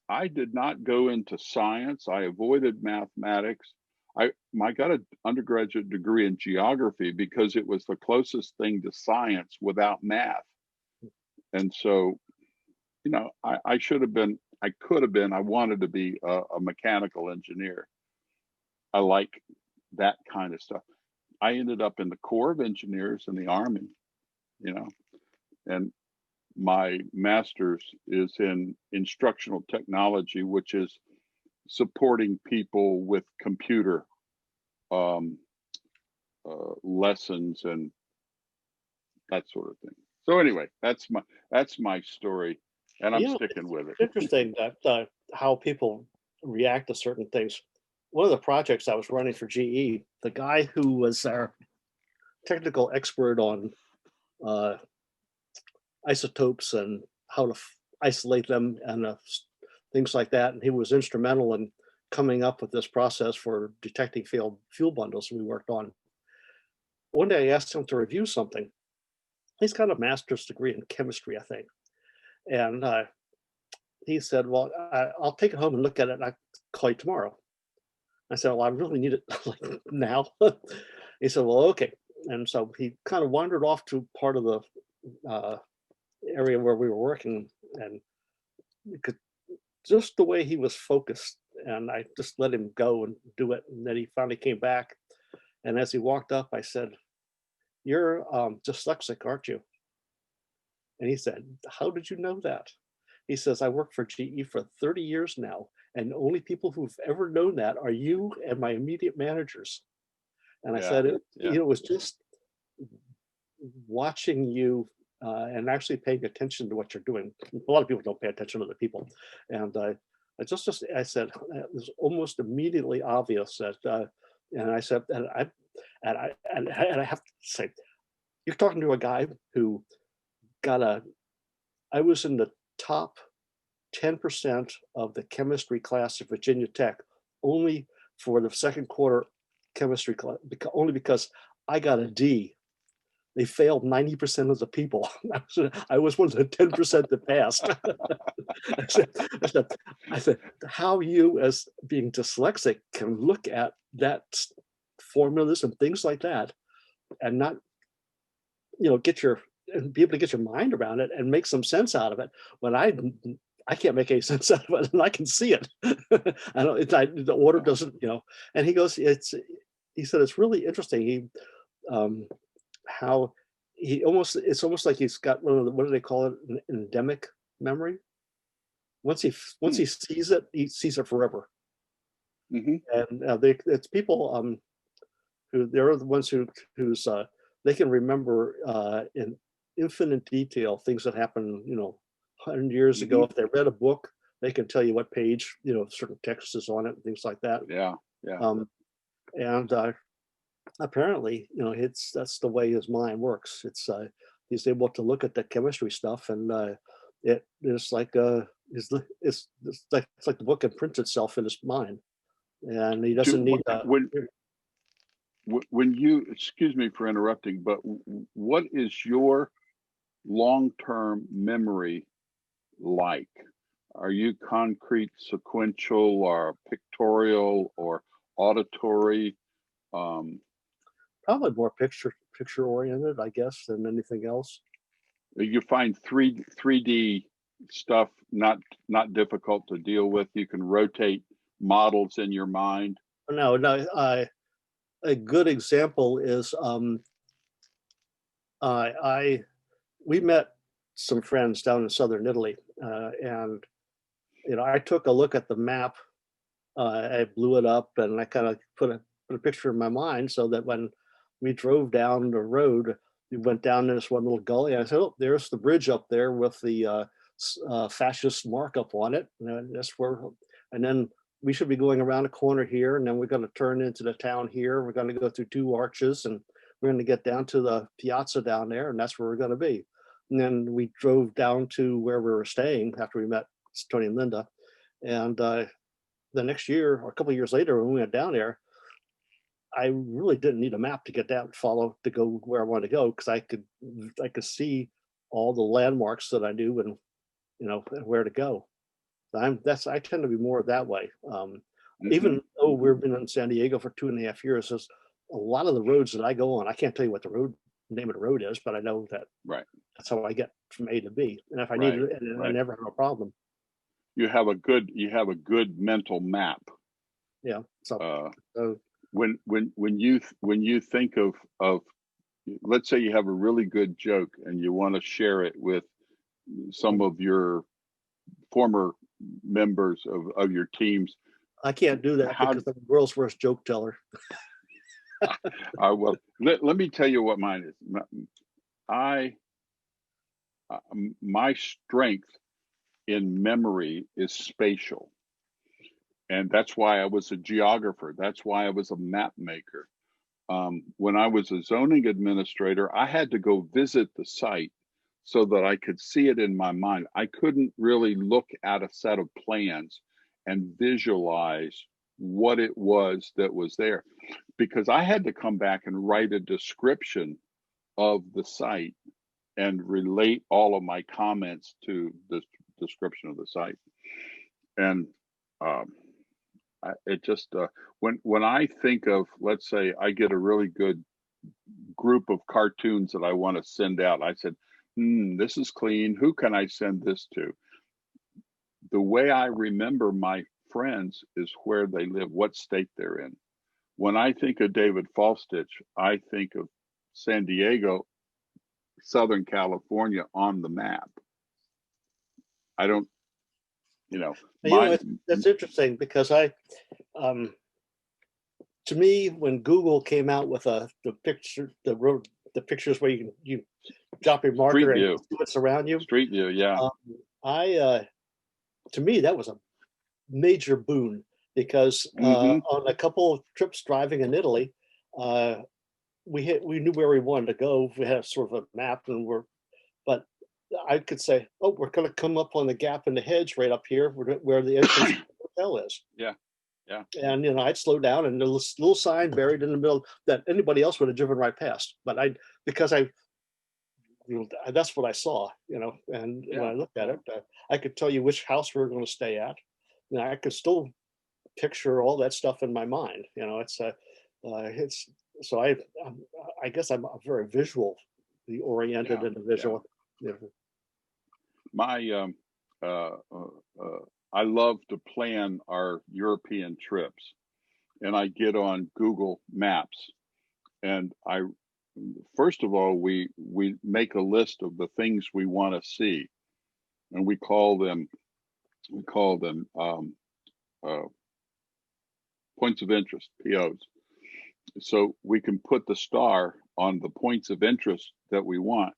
I did not go into science. I avoided mathematics. I got an undergraduate degree in geography because it was the closest thing to science without math. And so, you know, I should have been, I could have been, I wanted to be a mechanical engineer. I like that kind of stuff. I ended up in the Corps of Engineers in the Army, you know, and my master's is in instructional technology, which is supporting people with computer lessons and that sort of thing. So anyway, that's my story, and I'm sticking with it. Interesting that how people react to certain things. One of the projects I was running for GE, the guy who was our technical expert on isotopes and how to isolate them and things like that, and he was instrumental in coming up with this process for detecting failed fuel bundles we worked on. One day I asked him to review something. He's got a master's degree in chemistry, I think. And he said, well, I'll take it home and look at it and I'll call you tomorrow. I said, well, I really need it like now. He said, well, okay. And so he kind of wandered off to part of the area where we were working, and you could, just the way he was focused, and I just let him go and do it. And then he finally came back. And as he walked up, I said, you're dyslexic, aren't you? And he said, how did you know that? He says, I worked for GE for 30 years now, and the only people who've ever known that are you and my immediate managers. And I said, you know, it was just watching you and actually paying attention to what you're doing. A lot of people don't pay attention to other people. And I said, it was almost immediately obvious that, and I said, and I have to say, you're talking to a guy who I was in the top 10% of the chemistry class at Virginia Tech, only for the second quarter chemistry class, only because I got a D. They failed 90% of the people. I was one of the 10% that passed. I said, how you as being dyslexic can look at that formulas and things like that and not, you know, be able to get your mind around it and make some sense out of it, when I can't make any sense out of it, and I can see it. I don't. The order doesn't, you know. And he goes, he said it's really interesting. How it's almost like he's got one of the, what do they call it, an endemic memory. Once he sees it, he sees it forever. And it's people who, they're the ones who's they can remember in infinite detail things that happened, you know, 100 years ago. If they read a book, they can tell you what page, you know, certain text is on it and things like that. And apparently, you know, that's the way his mind works. It's he's able to look at the chemistry stuff, and it is like it's like the book imprints itself in his mind, and he doesn't need when you, excuse me for interrupting, but what is your long-term memory like? Are you concrete, sequential, or pictorial, or auditory? Probably more picture oriented, I guess, than anything else. You find 3D stuff not difficult to deal with. You can rotate models in your mind. No, a good example is we met some friends down in southern Italy, and you know, I took a look at the map. I blew it up and I kind of put a picture in my mind, so that when we drove down the road, we went down this one little gully. And I said, "Oh, there's the bridge up there with the fascist markup on it." And that's where. And then we should be going around a corner here, and then we're going to turn into the town here. We're going to go through 2 arches, and we're going to get down to the piazza down there, and that's where we're going to be. And then we drove down to where we were staying after we met Tony and Linda. And the next year, or a couple of years later, when we went down there, I really didn't need a map to get down, to go where I wanted to go, because I could see all the landmarks that I knew and where to go. I tend to be more that way. Even though we've been in San Diego for 2.5 years, there's a lot of the roads that I go on. I can't tell you what the name of the road is, but I know that that's how I get from A to B. And if I need it, I never have a problem. You have a good mental map. Yeah. So when you think of, let's say you have a really good joke and you want to share it with some of your former members of your teams. I can't do that because I'm the world's worst joke teller. Well, let me tell you what mine is. My strength in memory is spatial. And that's why I was a geographer. That's why I was a map maker. When I was a zoning administrator, I had to go visit the site so that I could see it in my mind. I couldn't really look at a set of plans and visualize what it was that was there, because I had to come back and write a description of the site and relate all of my comments to the description of the site. And it just when I think of, let's say I get a really good group of cartoons that I want to send out, I said, this is clean, who can I send this to? The way I remember my friends is where they live, what state they're in. When I think of David Faulstich, I think of San Diego, Southern California on the map. I don't, that's interesting, because to me, when Google came out with the pictures where you drop your marker and see what's around you. Streetview, yeah. To me, that was a major boon, because on a couple of trips driving in Italy, we knew where we wanted to go. We had sort of a map, but I could say, we're going to come up on the gap in the hedge right up here where the entrance to the hotel is. Yeah. Yeah. And I'd slow down, and there's a little sign buried in the middle that anybody else would have driven right past. But that's what I saw, and when I looked at it, I could tell you which house we were going to stay at. I could still picture all that stuff in my mind. So I guess I'm a very visually oriented individual. Yeah. I love to plan our European trips, and I get on Google Maps, and first of all, we make a list of the things we want to see, and we call them points of interest, POs. So we can put the star on the points of interest that we want.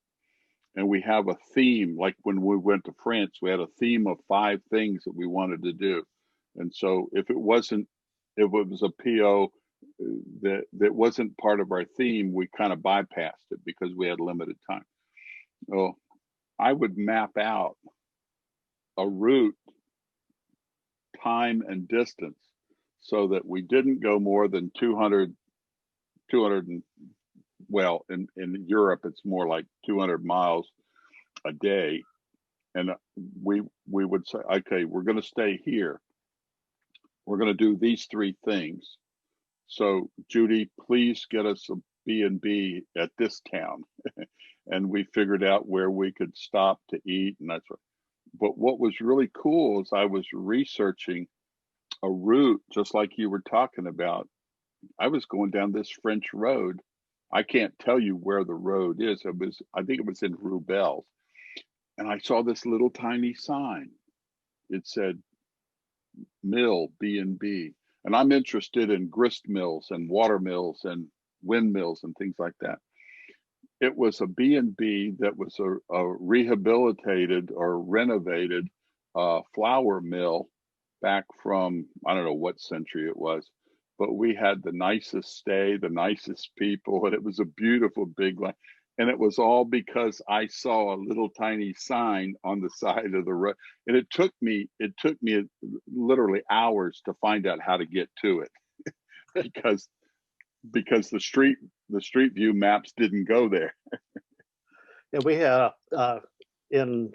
And we have a theme, like when we went to France, we had a theme of 5 things that we wanted to do. And so if it was a PO that wasn't part of our theme, we kind of bypassed it because we had limited time. Well, I would map out a route, time and distance, so that we didn't go more than 200 and, well, in Europe, it's more like 200 miles a day. And we would say, okay, we're going to stay here. We're going to do these 3 things. So Judy, please get us a B&B at this town. And we figured out where we could stop to eat. And but what was really cool is I was researching a route, just like you were talking about. I was going down this French road. I can't tell you where the road is. I think it was in Roubaix. And I saw this little tiny sign. It said mill, B&B. And I'm interested in grist mills and water mills and windmills and things like that. It was a B&B that was a rehabilitated or renovated flour mill back from, I don't know what century it was, but we had the nicest stay, the nicest people, and it was a beautiful big line. And it was all because I saw a little tiny sign on the side of the road. And it took me literally hours to find out how to get to it because the street view maps didn't go there. And we had in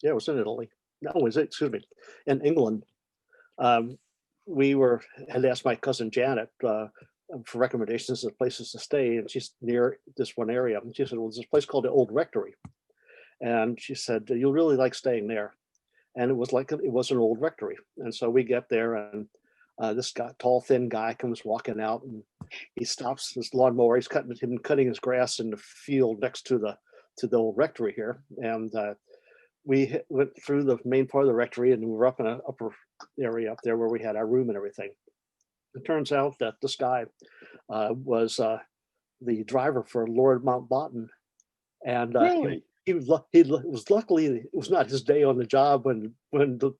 it was in Italy. No, excuse me, in England. We had asked my cousin Janet for recommendations of places to stay, and she's near this one area. And she said, "Well, there's this place called the Old Rectory," and she said, "You'll really like staying there." And it was an old rectory. And so we get there, and this tall, thin guy comes walking out, and he stops his lawnmower. He's cutting his grass in the field next to the old rectory here, and we went through the main part of the rectory, and we were up in an upper area up there where we had our room and everything. It turns out that this guy was the driver for Lord Mountbatten, and really? he was luckily it was not his day on the job when the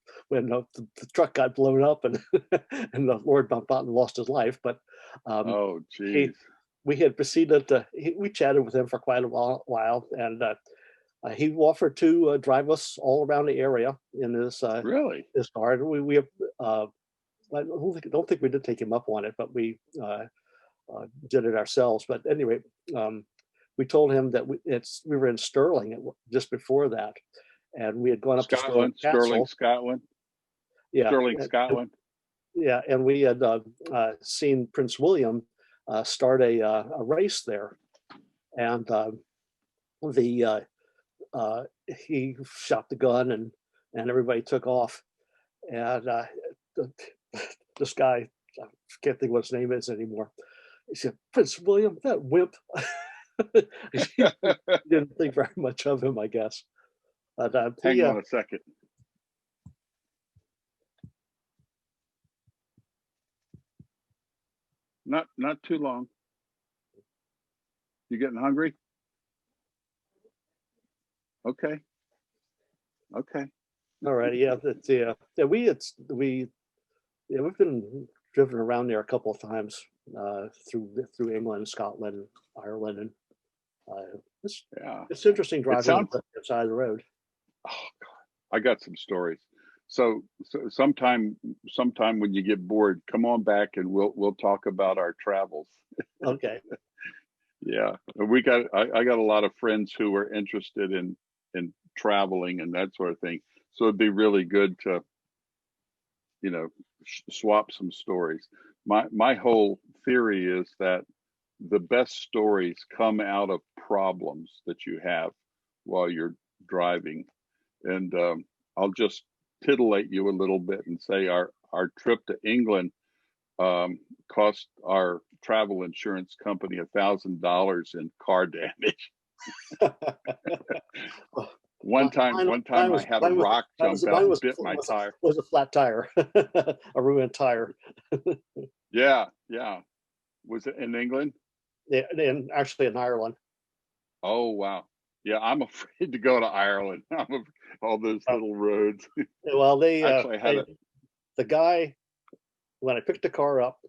truck got blown up and and the Lord Mountbatten lost his life. But oh, geez. we had proceeded to we chatted with him for quite a while, and he offered to drive us all around the area in his really his car. We I don't think we did take him up on it, but we did it ourselves. But anyway, we told him that we were in Stirling just before that, and we had gone up Scotland, to Stirling, Scotland. Yeah, Stirling, Scotland. Yeah, and we had seen Prince William start a race there, and he shot the gun, and everybody took off, and this guy, I can't think what his name is anymore. He said, "Prince William, that wimp." He didn't think very much of him, I guess. But, Hang on a second. Not too long. You getting hungry? Okay. All right. Yeah. We've been driven around there a couple of times through England, Scotland, Ireland, and it's interesting driving on the side of the road. Oh God, I got some stories. So sometime when you get bored, come on back and we'll talk about our travels. Okay. Yeah, I got a lot of friends who are interested in traveling and that sort of thing. So it'd be really good to, swap some stories. My whole theory is that the best stories come out of problems that you have while you're driving. And I'll just titillate you a little bit and say our trip to England cost our travel insurance company $1,000 in car damage. One time I had a rock jump out and bit my tire. Was a flat tire, a ruined tire. Yeah. Was it in England? Yeah, and actually in Ireland. Oh wow. Yeah, I'm afraid to go to Ireland. All those little roads. Well, the guy, when I picked the car up,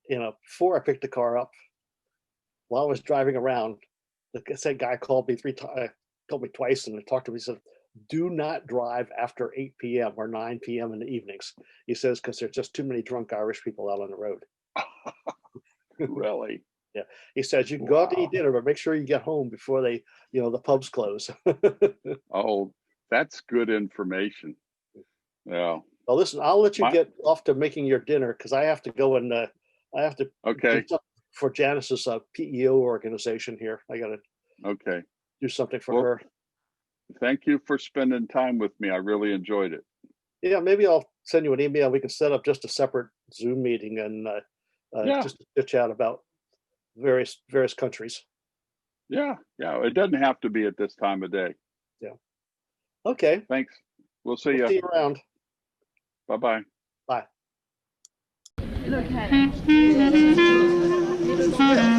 before I picked the car up, while I was driving around, the same guy called me twice, and I talked to him. He said, "Do not drive after 8 p.m. or 9 p.m. in the evenings." He says, "Because there's just too many drunk Irish people out on the road." Really? Yeah. He says, "You can go out to eat dinner, but make sure you get home before the pubs close." Oh, that's good information. Yeah. Well, listen, I'll let you get off to making your dinner because I have to go and I have to okay do for Janice's PEO organization here. I got to do something for her. Thank you for spending time with me. I really enjoyed it. Yeah, maybe I'll send you an email. We can set up just a separate Zoom meeting and just to chat about various countries. Yeah. It doesn't have to be at this time of day. Yeah. Okay. Thanks. We'll see you. See you around. Bye-bye. Bye. Look at it.